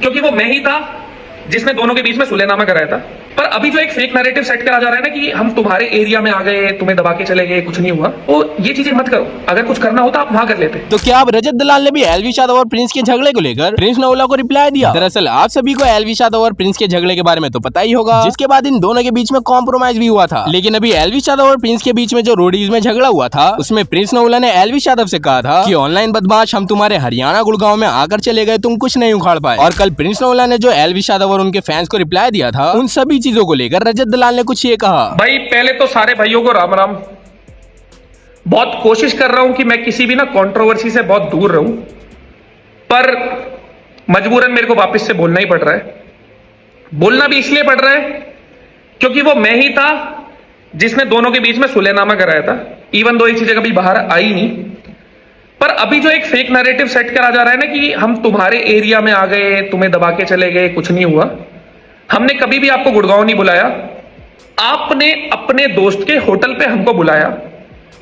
क्योंकि वो मैं ही था जिसने दोनों के बीच में सुलहनामा कराया था। पर अभी जो एक फेक नैरेटिव सेट करा जा रहा है ना कि हम तुम्हारे एरिया में आ गए, तुम्हें दबा के चले गए, कुछ नहीं हुआ, तो ये चीजें मत करो। अगर कुछ करना होता आप वहां कर लेते। तो क्या अब रजत दलाल ने भी एलवी यादव और प्रिंस के झगड़े को लेकर प्रिंस नोला को रिप्लाई दिया? दरअसल आप सभी को एलवी यादव और प्रिंस के झगड़े के बारे में तो पता ही होगा, जिसके बाद इन दोनों के बीच में कॉम्प्रोमाइज भी हुआ था। लेकिन अभी एलवी यादव और प्रिंस के बीच में जो रोडीज में झगड़ा हुआ था, उसमें प्रिंस नोला ने एलवी यादव से कहा था कि ऑनलाइन बदमाश, हम तुम्हारे हरियाणा गुड़गांव में आकर चले गए, तुम कुछ नहीं उखाड़ पाए। और कल प्रिंस नोला ने जो एलवी यादव और उनके फैंस को रिप्लाई दिया था, उन सभी चीजों को लेकर रजत दलाल ने कुछ ये कहा। भाई पहले तो सारे भाइयों को राम राम। बहुत कोशिश कर रहा हूं कि मैं किसी भी ना कंट्रोवर्सी से बहुत दूर रहूं, पर मजबूरन मेरे को वापस से बोलना ही पड़ रहा है। बोलना भी इसलिए पड़ रहा है क्योंकि वो मैं ही था जिसने दोनों के बीच में सुलहनामा कराया था। इवन दो ये चीजें कभी बाहर आई नहीं, पर अभी जो एक फेक नैरेटिव सेट करा जा रहा है ना कि हम तुम्हारे एरिया में आ गए, तुम्हें दबा के चले गए, कुछ नहीं हुआ। हमने कभी भी आपको गुड़गांव नहीं बुलाया। आपने अपने दोस्त के होटल पे हमको बुलाया,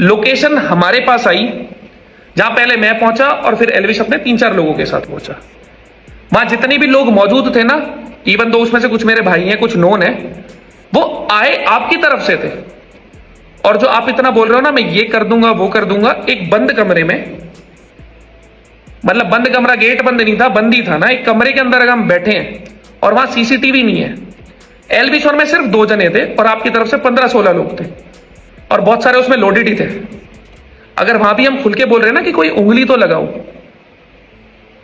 लोकेशन हमारे पास आई, जहां पहले मैं पहुंचा और फिर एलविश अपने 3-4 लोगों के साथ पहुंचा। वहां जितने भी लोग मौजूद थे ना, इवन दो उसमें से कुछ मेरे भाई हैं, कुछ नोन है, वो आए आपकी तरफ से थे। और जो आप इतना बोल रहे हो ना मैं ये कर दूंगा वो कर दूंगा, एक बंद कमरे में, मतलब बंद कमरा, गेट बंद नहीं था, बंद ही था ना, एक कमरे के अंदर हम बैठे हैं और वहां सीसीटीवी नहीं है। एलबी शोर में सिर्फ 2 जने थे और आपकी तरफ से 15-16 लोग थे और बहुत सारे उसमें लोडेड ही थे। अगर वहां भी हम खुल के बोल रहे हैं ना कि कोई उंगली तो लगाओ,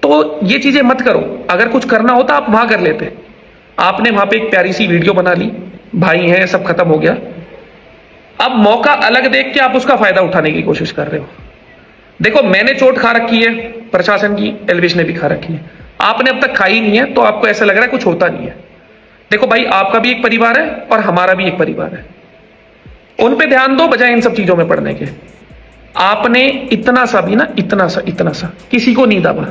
तो ये चीजें मत करो। अगर कुछ करना होता आप वहां कर लेते। आपने वहां पे एक प्यारी सी वीडियो बना ली, भाई हैं, सब खत्म हो गया। अब मौका अलग देख के आप उसका फायदा उठाने की कोशिश कर रहे हो। देखो मैंने चोट खा रखी है प्रशासन की, एलविश ने भी खा रखी है, आपने अब तक खाई नहीं है, तो आपको ऐसा लग रहा है कुछ होता नहीं है। देखो भाई, आपका भी एक परिवार है और हमारा भी एक परिवार है, उन पे ध्यान दो बजाय इन सब चीजों में पड़ने के। आपने इतना सा भी ना, इतना सा किसी को नहीं दाबा।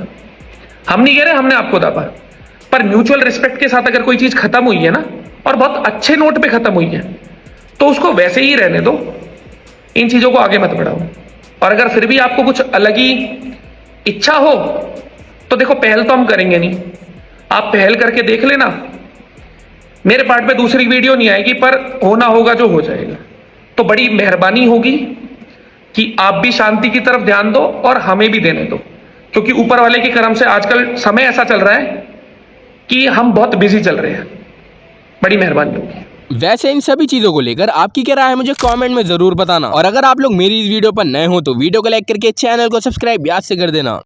हम नहीं कह रहे हमने आपको दाबा, पर म्यूचुअल रिस्पेक्ट के साथ अगर कोई चीज खत्म हुई है ना, और बहुत अच्छे नोट पे खत्म हुई है, तो उसको वैसे ही रहने दो, इन चीजों को आगे मत बढ़ाओ। और अगर फिर भी आपको कुछ अलग ही इच्छा हो तो देखो, पहल तो हम करेंगे नहीं, आप पहल करके देख लेना। मेरे पार्ट पे दूसरी वीडियो नहीं आएगी, पर होना होगा जो हो जाएगा। तो बड़ी मेहरबानी होगी कि आप भी शांति की तरफ ध्यान दो और हमें भी देने दो, क्योंकि ऊपर वाले के करम से आजकल समय ऐसा चल रहा है कि हम बहुत बिजी चल रहे हैं। बड़ी मेहरबानी होगी। वैसे इन सभी चीजों को लेकर आपकी क्या राय है मुझे कमेंट में जरूर बताना। और अगर आप लोग मेरी इस वीडियो पर नए हो तो वीडियो को लाइक करके चैनल को सब्सक्राइब याद से कर देना।